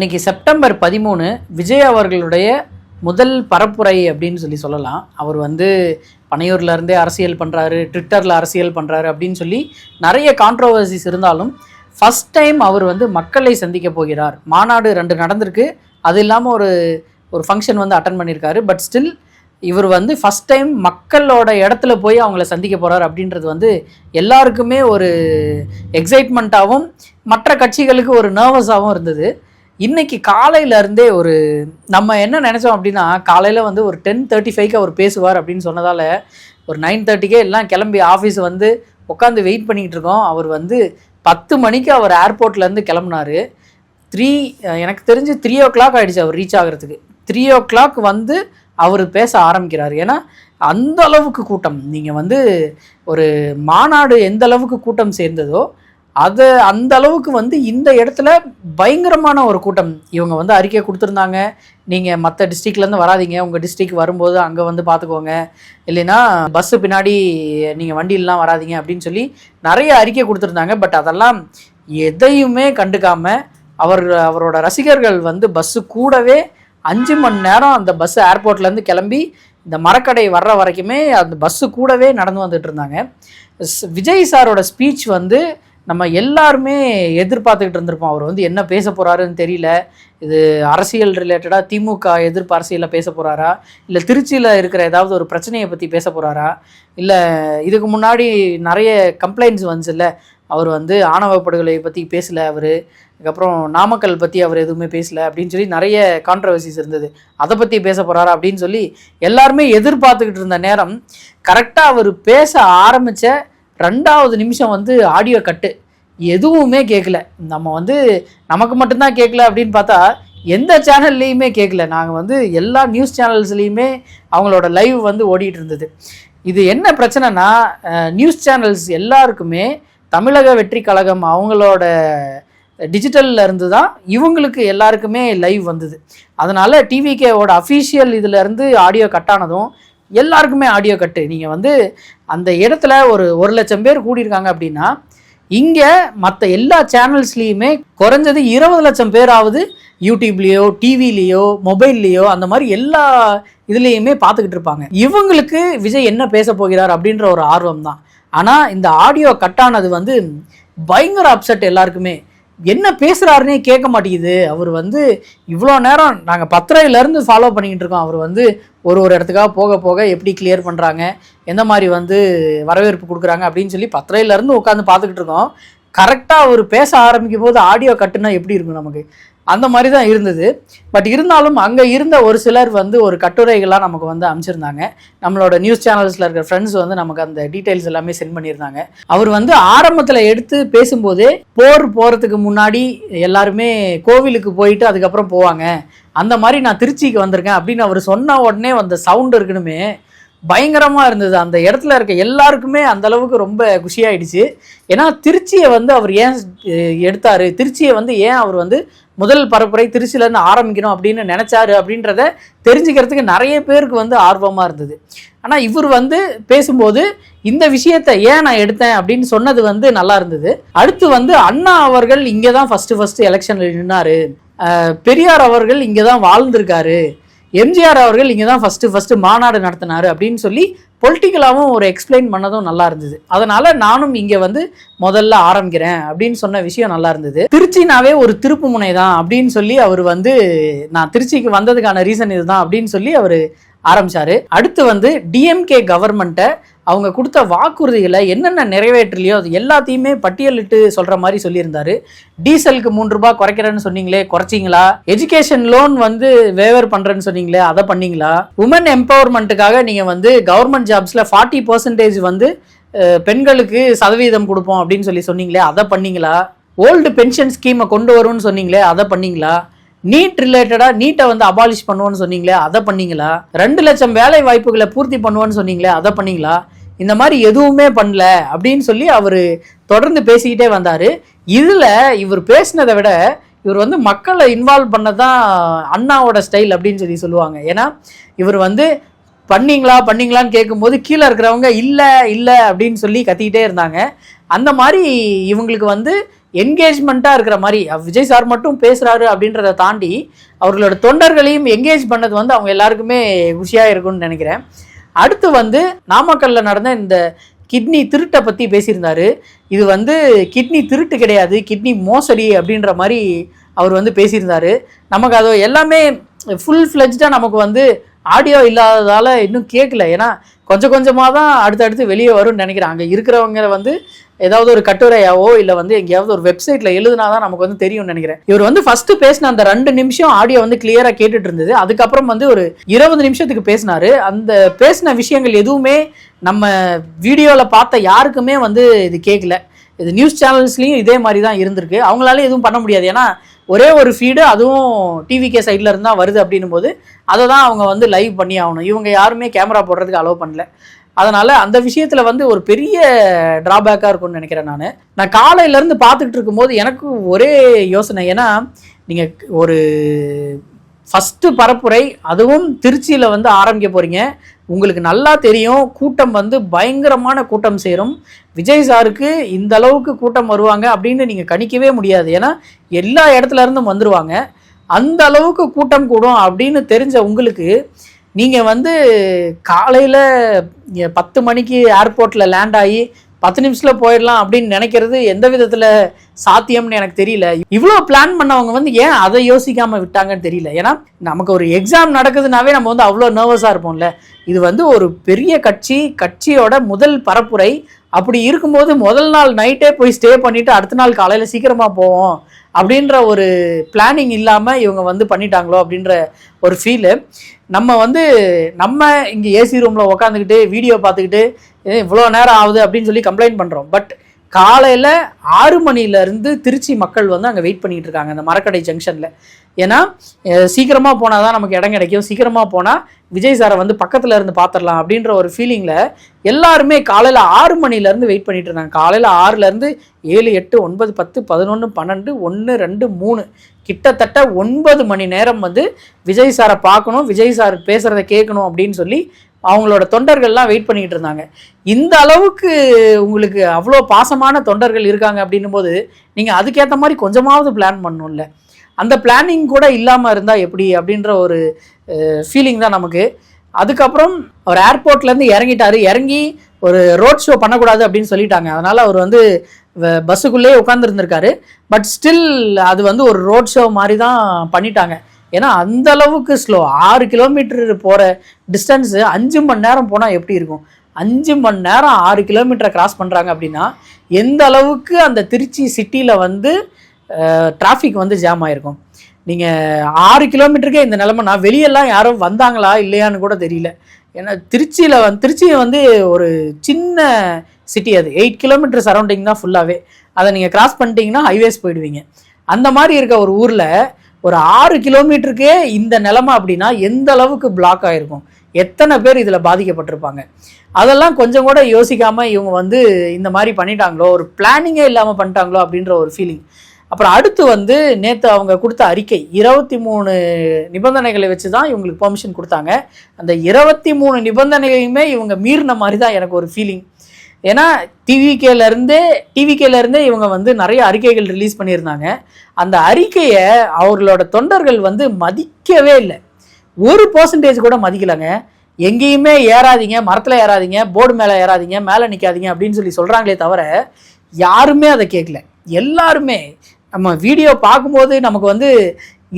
இன்னைக்கு செப்டம்பர் 13 விஜய் அவர்களுடைய முதல் பரப்புரை அப்படின்னு சொல்லலாம். அவர் பனையூர்ல இருந்தே அரசியல் பண்ணுறாரு, ட்விட்டரில் அரசியல் பண்ணுறாரு அப்படின்னு சொல்லி நிறைய கான்ட்ரோவர்சிஸ் இருந்தாலும் ஃபஸ்ட் டைம் அவர் மக்களை சந்திக்க போகிறார். மாநாடு 2 நடந்திருக்கு, அது இல்லாமல் ஒரு ஃபங்க்ஷன் அட்டன் பண்ணியிருக்காரு. பட் ஸ்டில் இவர் ஃபஸ்ட் டைம் மக்களோட இடத்துல போய் அவங்கள சந்திக்க போகிறார் அப்படின்றது எல்லாருக்குமே ஒரு எக்ஸைட்மெண்ட்டாகவும் மற்ற கட்சிகளுக்கு ஒரு நர்வஸாகவும் இருந்தது. இன்றைக்கி காலையிலேருந்தே நம்ம என்ன நினச்சோம் அப்படின்னா, காலையில் ஒரு 10:35க்கு அவர் பேசுவார் அப்படின்னு சொன்னதால் ஒரு 9:30க்கே எல்லாம் கிளம்பி ஆஃபீஸ் உட்காந்து வெயிட் பண்ணிக்கிட்டு இருக்கோம். அவர் 10 மணிக்கு அவர் ஏர்போர்ட்லேருந்து கிளம்புனார். எனக்கு தெரிஞ்சு 3 o'clock ஆகிடுச்சு அவர் ரீச் ஆகிறதுக்கு. 3 o'clock அவர் பேச ஆரம்பிக்கிறார். ஏன்னா அந்த அளவுக்கு கூட்டம், நீங்கள் ஒரு மாநாடு எந்த அளவுக்கு கூட்டம் சேர்ந்ததோ அது அந்த அளவுக்கு இந்த இடத்துல பயங்கரமான ஒரு கூட்டம். இவங்க அறிக்கை கொடுத்துருந்தாங்க, நீங்கள் மற்ற டிஸ்ட்ரிக்ட்லேருந்து வராதிங்க, உங்கள் டிஸ்ட்ரிக்ட் வரும்போது அங்கே பார்த்துக்கோங்க, இல்லைன்னா பஸ்ஸு பின்னாடி நீங்கள் வண்டியிலலாம் வராதிங்க அப்படின்னு சொல்லி நிறைய அறிக்கை கொடுத்துருந்தாங்க. பட் அதெல்லாம் எதையுமே கண்டுக்காமல் அவரோட ரசிகர்கள் பஸ்ஸு கூடவே 5 மணி நேரம் அந்த பஸ்ஸு ஏர்போர்ட்லேருந்து கிளம்பி இந்த மரக்கடை வர்ற வரைக்குமே அந்த பஸ்ஸு கூடவே நடந்து வந்துட்டு இருந்தாங்க. விஜய் சாரோட ஸ்பீச் நம்ம எல்லாருமே எதிர்பார்த்துக்கிட்டு இருந்திருப்போம். அவர் என்ன பேச போகிறாருன்னு தெரியல. இது அரசியல் ரிலேட்டடாக திமுக எதிர்ப்பு அரசியலில் பேச போகிறாரா, இல்லை திருச்சியில் இருக்கிற ஏதாவது ஒரு பிரச்சனையை பற்றி பேச போகிறாரா, இல்லை இதுக்கு முன்னாடி நிறைய கம்ப்ளைண்ட்ஸ் வந்துச்சுல்ல, அவர் ஆணவ படுகொலை பற்றி பேசலை, அதுக்கப்புறம் நாமக்கல் பற்றி அவர் எதுவுமே பேசலை அப்படின்னு சொல்லி நிறைய கான்ட்ரவர்சிஸ் இருந்தது. அதை பற்றி பேச போகிறாரா அப்படின்னு சொல்லி எல்லாருமே எதிர்பார்த்துக்கிட்டு இருந்த நேரம், கரெக்டாக அவர் பேச ஆரம்பித்த 2வது நிமிஷம் ஆடியோ கட்டு எதுவுமே கேட்கல. நம்ம நமக்கு மட்டும்தான் கேட்கல அப்படின்னு பார்த்தா எந்த சேனல்லையுமே கேட்கல. நாங்கள் எல்லா நியூஸ் சேனல்ஸ்லேயுமே அவங்களோட லைவ் ஓடிட்டு இருந்தது. இது என்ன பிரச்சனைனா, நியூஸ் சேனல்ஸ் எல்லாருக்குமே தமிழக வெற்றி கழகம் அவங்களோட டிஜிட்டலில் இருந்து தான் இவங்களுக்கு எல்லாருக்குமே லைவ் வந்தது. அதனால் டிவிகேவோட அஃபீஷியல் இதிலேருந்து ஆடியோ கட்டானதும் எல்லாருக்குமே ஆடியோ கட்டு. நீங்கள் அந்த இடத்துல ஒரு 1,00,000 பேர் கூடியிருக்காங்க அப்படின்னா, இங்கே மற்ற எல்லா சேனல்ஸ்லேயுமே குறைஞ்சது 20 லட்சம் பேராவது யூடியூப்லேயோ டிவிலேயோ மொபைல்லையோ அந்த மாதிரி எல்லா இதுலேயுமே பார்த்துக்கிட்டு இருப்பாங்க. இவங்களுக்கு விஜய் என்ன பேச போகிறார் அப்படின்ற ஒரு ஆர்வம் தான். ஆனால் இந்த ஆடியோ கட்டானது பயங்கர அப்செட் எல்லாருக்குமே. என்ன பேசுகிறாருன்னே கேட்க மாட்டேங்குது. அவர் இவ்வளோ நேரம் நாங்கள் 10:30லேருந்து ஃபாலோ பண்ணிக்கிட்டு இருக்கோம். அவர் ஒரு இடத்துக்காக போக போக எப்படி கிளியர் பண்ணுறாங்க, எந்த மாதிரி வரவேற்பு கொடுக்குறாங்க அப்படின்னு சொல்லி 10:30லேருந்து உட்காந்து பார்த்துக்கிட்டு இருக்கோம். கரெக்டாக அவர் பேச ஆரம்பிக்கும் போது ஆடியோ கட்டுனா எப்படி இருக்கும் நமக்கு, அந்த மாதிரி தான் இருந்தது. பட் இருந்தாலும் அங்கே இருந்த ஒரு சிலர் ஒரு கட்டுரைகளாக நமக்கு அமைச்சிருந்தாங்க. நம்மளோட நியூஸ் சேனல்ஸில் இருக்கிற ஃப்ரெண்ட்ஸ் நமக்கு அந்த டீட்டெயில்ஸ் எல்லாமே சென்ட் பண்ணியிருந்தாங்க. அவர் ஆரம்பத்தில் எடுத்து பேசும்போதே போர் போகிறதுக்கு முன்னாடி எல்லாருமே கோவிலுக்கு போயிட்டு அதுக்கப்புறம் போவாங்க, அந்த மாதிரி நான் திருச்சிக்கு வந்திருக்கேன் அப்படின்னு அவர் சொன்ன உடனே அந்த சவுண்ட் இருக்கணுமே பயங்கரமாக இருந்தது. அந்த இடத்துல இருக்க எல்லாருக்குமே அந்த அளவுக்கு ரொம்ப குஷியாயிடுச்சு. ஏன்னா திருச்சியை அவர் ஏன் எடுத்தார், திருச்சியை ஏன் அவர் முதல் பரப்புரை திருச்சியிலேருந்து ஆரம்பிக்கணும் அப்படின்னு நினச்சாரு அப்படின்றத தெரிஞ்சுக்கிறதுக்கு நிறைய பேருக்கு ஆர்வமாக இருந்தது. ஆனால் இவர் பேசும்போது இந்த விஷயத்தை ஏன் நான் எடுத்தேன் அப்படின்னு சொன்னது நல்லா இருந்தது. அடுத்து அண்ணா அவர்கள் இங்கே தான் ஃபஸ்ட்டு எலெக்ஷனில் நின்னார், பெரியார் அவர்கள் இங்கே தான் வாழ்ந்திருக்காரு, எம்ஜிஆர் அவர்கள் இங்கே தான் ஃபஸ்ட்டு மாநாடு நடத்தினார் அப்படின்னு சொல்லி பொலிட்டிக்கலாகவும் ஒரு எக்ஸ்பிளைன் பண்ணதும் நல்லா இருந்தது. அதனால் நானும் இங்கே முதல்ல ஆரம்பிக்கிறேன் அப்படின்னு சொன்ன விஷயம் நல்லா இருந்தது. திருச்சினாவே ஒரு திருப்பு முனை தான் அப்படின்னு சொல்லி அவர் நான் திருச்சிக்கு வந்ததுக்கான ரீசன் இதுதான் அப்படின்னு சொல்லி அவர் ஆரம்பித்தார். அடுத்து டிஎம்கே கவர்மெண்ட்டை அவங்க கொடுத்த வாக்குறுதிகளை என்னென்ன நிறைவேற்றலையோ அது எல்லாத்தையுமே பட்டியலிட்டு சொல்கிற மாதிரி சொல்லியிருந்தார். டீசலுக்கு 3 ரூபாய் குறைக்கிறேன்னு சொன்னீங்களே, குறைச்சிங்களா? எஜுகேஷன் லோன் வேவர் பண்ணுறேன்னு சொன்னீங்களே, அதை பண்ணீங்களா? உமன் எம்பவர்மெண்ட்டுக்காக நீங்கள் கவர்மெண்ட் ஜாப்ஸில் 40% பெண்களுக்கு சதவீதம் கொடுப்போம் அப்படின்னு சொன்னீங்களே, அதை பண்ணீங்களா? ஓல்டு பென்ஷன் ஸ்கீமை கொண்டு வரும்னு சொன்னீங்களே, அதை பண்ணீங்களா? நீட் ரிலேட்டடாக நீட்டை அபாலிஷ் பண்ணுவோன்னு சொன்னீங்களே, அதை பண்ணீங்களா? 2 லட்சம் வேலை வாய்ப்புகளை பூர்த்தி பண்ணுவோன்னு சொன்னீங்களே, அதை பண்ணீங்களா? இந்த மாதிரி எதுவுமே பண்ணல அப்படின்னு சொல்லி அவர் தொடர்ந்து பேசிக்கிட்டே வந்தார். இதில் இவர் பேசினதை விட இவர் மக்களை இன்வால்வ் பண்ணதான் அண்ணாவோட ஸ்டைல் அப்படின்னு சொல்லுவாங்க. ஏன்னா இவர் பண்ணீங்களான்னு கேட்கும்போது கீழே இருக்கிறவங்க இல்லை அப்படின்னு சொல்லி கத்திக்கிட்டே இருந்தாங்க. அந்த மாதிரி இவங்களுக்கு வந்து என்கேஜ்மெண்ட்டாக இருக்கிற மாதிரி விஜய் சார் மட்டும் பேசுகிறாரு அப்படின்றத தாண்டி அவர்களோட தொண்டர்களையும் என்கேஜ் பண்ணது வந்து அவங்க எல்லாருக்குமே குஷியாக இருக்கும்னு நினைக்கிறேன். அடுத்து வந்து நாமக்கல்ல நடந்த இந்த கிட்னி திருட்டை பற்றி பேசியிருந்தாரு. இது வந்து கிட்னி திருட்டு கிடையாது, கிட்னி மோசடி அப்படின்ற மாதிரி அவர் வந்து பேசியிருந்தாரு. நமக்கு அது எல்லாமே ஃபுல் ஃப்ளெஜ்டாக நமக்கு வந்து ஆடியோ இல்லாததால் இன்னும் கேட்கல. ஏன்னா கொஞ்சம் கொஞ்சமாக தான் அடுத்தடுத்து வெளியே வரும்னு நினைக்கிறேன். அங்கே இருக்கிறவங்க வந்து ஏதாவது ஒரு கட்டுரையாவோ இல்லை வந்து எங்கேயாவது ஒரு வெப்சைட்டில் எழுதுனா தான் நமக்கு வந்து தெரியும்னு நினைக்கிறேன். இவர் வந்து ஃபஸ்ட்டு பேசின அந்த 2 நிமிஷம் ஆடியோ வந்து கிளியராக கேட்டுட்டு இருந்தது. அதுக்கப்புறம் வந்து ஒரு 20 நிமிஷத்துக்கு பேசினாரு. அந்த பேசின விஷயங்கள் எதுவுமே நம்ம வீடியோவில் பார்த்த யாருக்குமே வந்து இது கேட்கல. இது நியூஸ் சேனல்ஸ்லையும் இதே மாதிரி தான் இருந்திருக்கு. அவங்களால எதுவும் பண்ண முடியாது. ஏன்னா ஒரே ஒரு ஃபீடு, அதுவும் டிவிகே சைடில் இருந்தால் வருது அப்படின்னும் போது அதை தான் அவங்க வந்து லைவ் பண்ணி ஆகணும். இவங்க யாருமே கேமரா போடுறதுக்கு அலோவ் பண்ணல. அதனால் அந்த விஷயத்தில் வந்து ஒரு பெரிய ட்ராபேக்காக இருக்கும்னு நினைக்கிறேன். நான் காலையிலேருந்து பார்த்துக்கிட்டு இருக்கும்போது எனக்கு ஒரே யோசனை. ஏன்னா நீங்கள் ஒரு ஃபஸ்ட்டு பரப்புரை, அதுவும் திருச்சியில் வந்து ஆரம்பிக்க போகிறீங்க. உங்களுக்கு நல்லா தெரியும் கூட்டம் வந்து பயங்கரமான கூட்டம் சேரும். விஜய் சாருக்கு இந்த அளவுக்கு கூட்டம் வருவாங்க அப்படின்னு நீங்கள் கணிக்கவே முடியாது. ஏன்னா எல்லா இடத்துல இருந்தும் வந்துடுவாங்க. அந்த அளவுக்கு கூட்டம் கூடும் அப்படின்னு தெரிஞ்ச உங்களுக்கு நீங்கள் வந்து காலையில் 10 மணிக்கு ஏர்போர்ட்டில் லேண்ட் ஆகி 10 நிமிஷத்தில் போயிடலாம் அப்படின்னு நினைக்கிறது எந்த விதத்தில் சாத்தியம்னு எனக்கு தெரியல. இவ்வளோ பிளான் பண்ணவங்க வந்து ஏன் அதை யோசிக்காமல் விட்டாங்கன்னு தெரியல. ஏன்னா நமக்கு ஒரு எக்ஸாம் நடக்குதுனாவே நம்ம வந்து அவ்வளோ நர்வஸாக இருப்போம்ல. இது வந்து ஒரு பெரிய கட்சியோட முதல் பரப்புரை. அப்படி இருக்கும்போது முதல் நாள் நைட்டே போய் ஸ்டே பண்ணிவிட்டு அடுத்த நாள் காலையில் சீக்கிரமாக போவோம் அப்படின்ற ஒரு பிளானிங் இல்லாமல் இவங்க வந்து பண்ணிட்டாங்களோ அப்படின்ற ஒரு ஃபீலு. நம்ம இங்கே ஏசி ரூமில் உக்காந்துக்கிட்டு வீடியோ பார்த்துக்கிட்டு இவ்வளோ நேரம் ஆகுது அப்படின்னு சொல்லி கம்ப்ளைண்ட் பண்ணுறோம். பட் காலையில் 6 மணிலேருந்து திருச்சி மக்கள் வந்து அங்கே வெயிட் பண்ணிகிட்டு இருக்காங்க அந்த மரக்கடை ஜங்ஷனில். ஏன்னா சீக்கிரமாக போனால் தான் நமக்கு இடம் கிடைக்கும், சீக்கிரமாக போனால் விஜய் சாரை வந்து பக்கத்தில் இருந்து பார்த்துடலாம் அப்படின்ற ஒரு ஃபீலிங்கில் எல்லாருமே காலையில் 6 மணிலேருந்து வெயிட் பண்ணிட்டு இருந்தாங்க. காலையில் 6லேருந்து 7, 8, 9, 10, 11, 12, 1, 2, 3 கிட்டத்தட்ட 9 மணி நேரம் வந்து விஜய் சாரை பார்க்கணும், விஜய் சார் பேசுகிறத கேட்கணும் அப்படின்னு சொல்லி அவங்களோட தொண்டர்கள்லாம் வெயிட் பண்ணிக்கிட்டு இருந்தாங்க. இந்த அளவுக்கு உங்களுக்கு அவ்வளோ பாசமான தொண்டர்கள் இருக்காங்க அப்படின்னும் போது நீங்கள் அதுக்கேற்ற மாதிரி கொஞ்சமாவது பிளான் பண்ணணும்ல. அந்த பிளானிங் கூட இல்லாமல் இருந்தால் எப்படி அப்படின்ற ஒரு ஃபீலிங் தான் நமக்கு. அதுக்கப்புறம் அவர் ஏர்போர்ட்லேருந்து இறங்கி ஒரு ரோட் ஷோ பண்ணக்கூடாது அப்படின்னு சொல்லிட்டாங்க. அதனால் அவர் வந்து பஸ்ஸுக்குள்ளேயே உட்காந்துருந்துருக்காரு. பட் ஸ்டில் அது வந்து ஒரு ரோட் ஷோ மாதிரி தான் பண்ணிட்டாங்க. ஏன்னா அந்த அளவுக்கு ஸ்லோ. 6 கிலோமீட்டர் போகிற டிஸ்டன்ஸு 5 மணி நேரம் போனால் எப்படி இருக்கும்? 5 மணி நேரம் 6 கிலோமீட்டரை கிராஸ் பண்ணுறாங்க அப்படின்னா எந்த அளவுக்கு அந்த திருச்சி சிட்டியில் வந்து டிராஃபிக் வந்து ஜாம் ஆகிருக்கும். நீங்கள் 6 கிலோமீட்டருக்கே இந்த நிலமைனா வெளியெல்லாம் யாரும் வந்தாங்களா இல்லையான்னு கூட தெரியல. ஏன்னா திருச்சி வந்து ஒரு சின்ன சிட்டி. அது 8 கிலோமீட்டர் சரௌண்டிங் தான் ஃபுல்லாகவே. அதை நீங்கள் கிராஸ் பண்ணிட்டீங்கன்னா ஹைவேஸ் போயிடுவீங்க. அந்த மாதிரி இருக்க ஒரு ஊரில் ஒரு 6 கிலோமீட்டருக்கே இந்த நிலமை அப்படின்னா எந்த அளவுக்கு பிளாக் ஆகிருக்கும், எத்தனை பேர் இதில் பாதிக்கப்பட்டிருப்பாங்க. அதெல்லாம் கொஞ்சம் கூட யோசிக்காமல் இவங்க வந்து இந்த மாதிரி பண்ணிட்டாங்களோ, ஒரு பிளானிங்கே இல்லாமல் பண்ணிட்டாங்களோ அப்படின்ற ஒரு ஃபீலிங். அப்புறம் அடுத்து வந்து நேற்று அவங்க கொடுத்த அறிக்கை 23 நிபந்தனைகளை வச்சு தான் இவங்களுக்கு பெர்மிஷன் கொடுத்தாங்க. அந்த 23 நிபந்தனைகளையுமே இவங்க மீறின மாதிரி தான் எனக்கு ஒரு ஃபீலிங். ஏன்னா டிவிகேலேருந்தே இவங்க வந்து நிறைய அறிக்கைகள் ரிலீஸ் பண்ணியிருந்தாங்க. அந்த அறிக்கையை அவர்களோட தொண்டர்கள் வந்து மதிக்கவே இல்லை. 1% கூட மதிக்கலைங்க. எங்கேயுமே ஏறாதீங்க, மரத்தில் ஏறாதீங்க, போர்டு மேலே ஏறாதீங்க, மேலே நிற்காதீங்க அப்படின்னு சொல்லி சொல்கிறாங்களே தவிர யாருமே அதை கேட்கல. எல்லாருமே நம்ம வீடியோ பார்க்கும்போது நமக்கு வந்து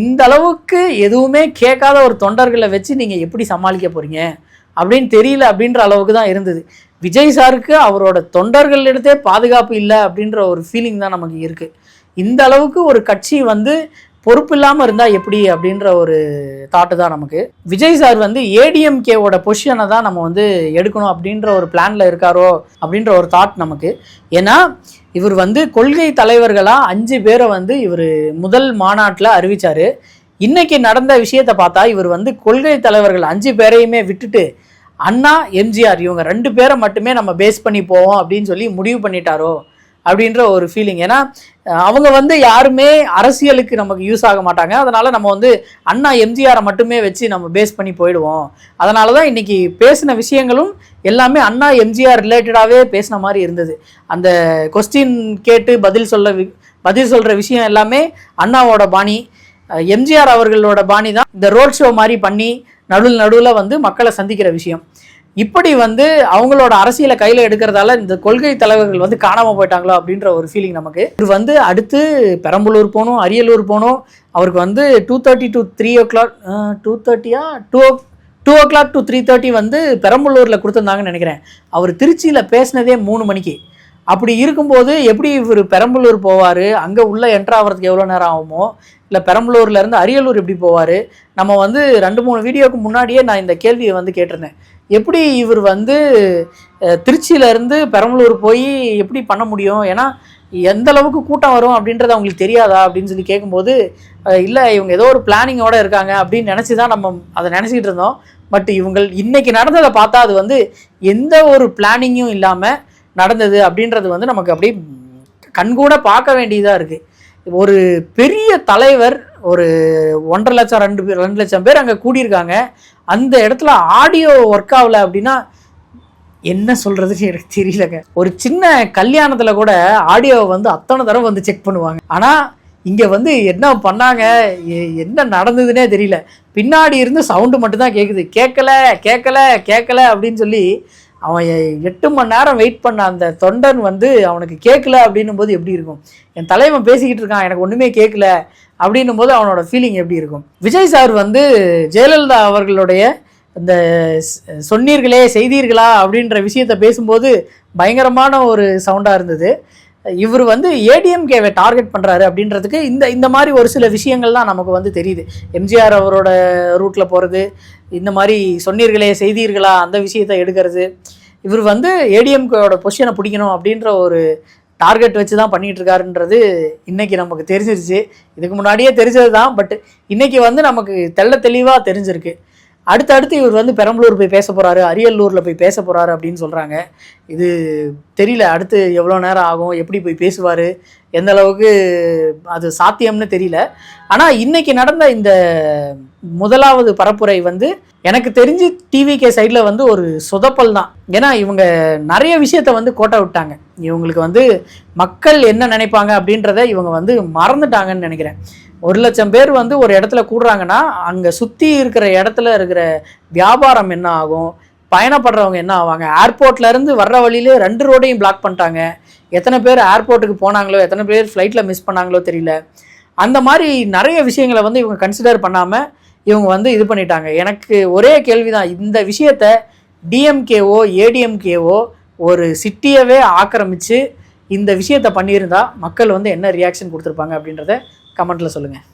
இந்த அளவுக்கு எதுவுமே கேட்காத ஒரு தொண்டர்களை வச்சு நீங்கள் எப்படி சமாளிக்க போகிறீங்க அப்படின்னு தெரியல அப்படின்ற அளவுக்கு தான் இருந்தது. விஜய் சாருக்கு அவரோட தொண்டர்களிடத்தே பாதுகாப்பு இல்லை அப்படின்ற ஒரு ஃபீலிங் தான் நமக்கு இருக்குது. இந்த அளவுக்கு ஒரு கட்சி வந்து பொறுப்பு இல்லாமல் இருந்தால் எப்படி அப்படின்ற ஒரு தாட்டு தான் நமக்கு. விஜய் சார் வந்து ஏடிஎம்கேவோட பொசிஷனை தான் நம்ம வந்து எடுக்கணும் அப்படின்ற ஒரு பிளானில் இருக்காரோ அப்படின்ற ஒரு தாட் நமக்கு. ஏன்னா இவர் வந்து கொள்கை தலைவர்களாக 5 பேரை வந்து இவர் முதல் மாநாட்டில் அறிவித்தார். இன்றைக்கி நடந்த விஷயத்தை பார்த்தா இவர் வந்து கொள்கை தலைவர்கள் 5 பேரையுமே விட்டுட்டு அண்ணா, எம்ஜிஆர் இவங்க 2 பேரை மட்டுமே நம்ம பேஸ் பண்ணி போவோம் அப்படின்னு சொல்லி முடிவு பண்ணிட்டாரோ அப்படின்ற ஒரு ஃபீலிங். ஏன்னா அவங்க வந்து யாருமே அரசியலுக்கு நமக்கு யூஸ் ஆக மாட்டாங்க. அதனால் நம்ம வந்து அண்ணா எம்ஜிஆரை மட்டுமே வச்சு நம்ம பேஸ் பண்ணி போயிடுவோம். அதனால தான் இன்றைக்கி பேசின விஷயங்களும் எல்லாமே அண்ணா எம்ஜிஆர் ரிலேட்டடாகவே பேசின மாதிரி இருந்தது. அந்த கொஸ்டின் கேட்டு பதில் சொல்கிற விஷயம் எல்லாமே அண்ணாவோட பாணி, எம்ஜிஆர் அவர்களோட பாணி தான் இந்த ரோட் ஷோ மாதிரி பண்ணி நடுவில் வந்து மக்களை சந்திக்கிற விஷயம். இப்படி வந்து அவங்களோட அரசியலை கையில் எடுக்கிறதால இந்த கொள்கை தலைவர்கள் வந்து காணாமல் போயிட்டாங்களோ அப்படின்ற ஒரு ஃபீலிங் நமக்கு. இது வந்து அடுத்து பெரம்பலூர் போகணும், அரியலூர் போகணும். அவருக்கு வந்து 2:30 to 3 o'clock 2 o'clock to 3:30 வந்து பெரம்பலூரில் கொடுத்துருந்தாங்கன்னு நினைக்கிறேன். அவர் திருச்சியில் பேசினதே 3 மணிக்கு. அப்படி இருக்கும்போது எப்படி இவர் பெரம்பலூர் போவார், அங்கே உள்ளே என்ட்ரு ஆகிறதுக்கு எவ்வளோ நேரம் ஆகுமோ, இல்லை பெரம்பலூர்லேருந்து அரியலூர் எப்படி போவார்? நம்ம வந்து 2-3 வீடியோவுக்கு முன்னாடியே நான் இந்த கேள்வியை வந்து கேட்டிருந்தேன். எப்படி இவர் வந்து திருச்சியிலேருந்து பெரம்பலூர் போய் எப்படி பண்ண முடியும்? ஏன்னா எந்த அளவுக்கு கூட்டம் வரும் அப்படின்றது அவங்களுக்கு தெரியாதா அப்படின்னு சொல்லி கேட்கும்போது, இல்லை இவங்க ஏதோ ஒரு பிளானிங்கோடு இருக்காங்க அப்படின்னு நினச்சி தான் நம்ம அதை நினச்சிக்கிட்டு இருந்தோம். பட் இவங்க இன்றைக்கி நடந்ததை பார்த்தா அது வந்து எந்த ஒரு பிளானிங்கும் இல்லாமல் நடந்தது அப்படின்றது வந்து நமக்கு அப்படியே கண்கூட பார்க்க வேண்டியதாக இருக்குது. ஒரு பெரிய தலைவர், ஒரு 1.5 லட்சம் 2 லட்சம் பேர் அங்கே கூடியிருக்காங்க. அந்த இடத்துல ஆடியோ ஒர்க் ஆகலை அப்படின்னா என்ன சொல்கிறதுன்னு எனக்கு தெரியலங்க. ஒரு சின்ன கல்யாணத்தில் கூட ஆடியோவை வந்து அத்தனை தடவை வந்து செக் பண்ணுவாங்க. ஆனால் இங்கே வந்து என்ன பண்ணாங்க, என்ன நடந்ததுன்னே தெரியல. பின்னாடி இருந்து சவுண்டு மட்டும்தான் கேட்குது. கேட்கல அப்படின்னு சொல்லி அவன் 8 மணி நேரம் வெயிட் பண்ண அந்த தொண்டன் வந்து அவனுக்கு கேட்கல அப்படின்னும் போது எப்படி இருக்கும்? என் தலைவன் பேசிக்கிட்டு இருக்கான், எனக்கு ஒன்றுமே கேட்கல அப்படின்னும் போது அவனோட ஃபீலிங் எப்படி இருக்கும்? விஜய் சார் வந்து ஜெயலலிதா அவர்களுடைய இந்த சொன்னீர்களே செய்தீர்களா அப்படின்ற விஷயத்தை பேசும்போது பயங்கரமான ஒரு சவுண்டாக இருந்தது. இவர் வந்து ஏடிஎம்கேவை டார்கெட் பண்ணுறாரு அப்படின்றதுக்கு இந்த மாதிரி ஒரு சில விஷயங்கள் தான் நமக்கு வந்து தெரியுது. எம்ஜிஆர் அவரோட ரூட்டில் போகிறது, இந்த மாதிரி சொன்னீர்களே செய்தீர்களா அந்த விஷயத்தை எடுக்கிறது, இவர் வந்து ஏடிஎம்கேவோட பொசிஷனை பிடிக்கணும் அப்படின்ற ஒரு டார்கெட் வச்சு தான் பண்ணிகிட்டு இருக்காருன்றது இன்றைக்கி நமக்கு தெரிஞ்சிருச்சு. இதுக்கு முன்னாடியே தெரிஞ்சது தான், பட் இன்றைக்கி வந்து நமக்கு தெளிவாக தெரிஞ்சிருக்கு. அடுத்தடுத்து இவர் வந்து பெரம்பலூர் போய் பேச போகிறாரு, அரியலூரில் போய் பேச போகிறாரு அப்படின்னு சொல்கிறாங்க. இது தெரியல அடுத்து எவ்வளோ நேரம் ஆகும், எப்படி போய் பேசுவார், எந்த அளவுக்கு அது சாத்தியம்னு தெரியல. ஆனால் இன்றைக்கி நடந்த இந்த முதலாவது பரப்புரை வந்து எனக்கு தெரிஞ்சு டிவிகே சைடில் வந்து ஒரு சொதப்பல் தான். ஏன்னா இவங்க நிறைய விஷயத்த வந்து கோட்டை விட்டாங்க. இவங்களுக்கு வந்து மக்கள் என்ன நினைப்பாங்க அப்படின்றத இவங்க வந்து மறந்துட்டாங்கன்னு நினைக்கிறேன். 1 லட்சம் பேர் வந்து ஒரு இடத்துல கூடுறாங்கன்னா அங்கே சுற்றி இருக்கிற இடத்துல இருக்கிற வியாபாரம் என்ன ஆகும், பயணப்படுறவங்க என்ன ஆவாங்க? ஏர்போர்ட்லேருந்து வர்ற வழியிலே 2 ரோடையும் பிளாக் பண்ணிட்டாங்க. எத்தனை பேர் ஏர்போர்ட்டுக்கு போனாங்களோ, எத்தனை பேர் ஃப்ளைட்டில் மிஸ் பண்ணாங்களோ தெரியல. அந்த மாதிரி நிறைய விஷயங்களை வந்து இவங்க கன்சிடர் பண்ணாமல் இவங்க வந்து இது பண்ணிட்டாங்க. எனக்கு ஒரே கேள்வி தான், இந்த விஷயத்தை டிஎம்கேவோ ஏடிஎம்கேவோ ஒரு சிட்டியவே ஆக்கிரமித்து இந்த விஷயத்தை பண்ணியிருந்தா மக்கள் வந்து என்ன ரியாக்ஷன் கொடுத்துருப்பாங்க அப்படின்றத கமெண்ட்டில் சொல்லுங்கள்.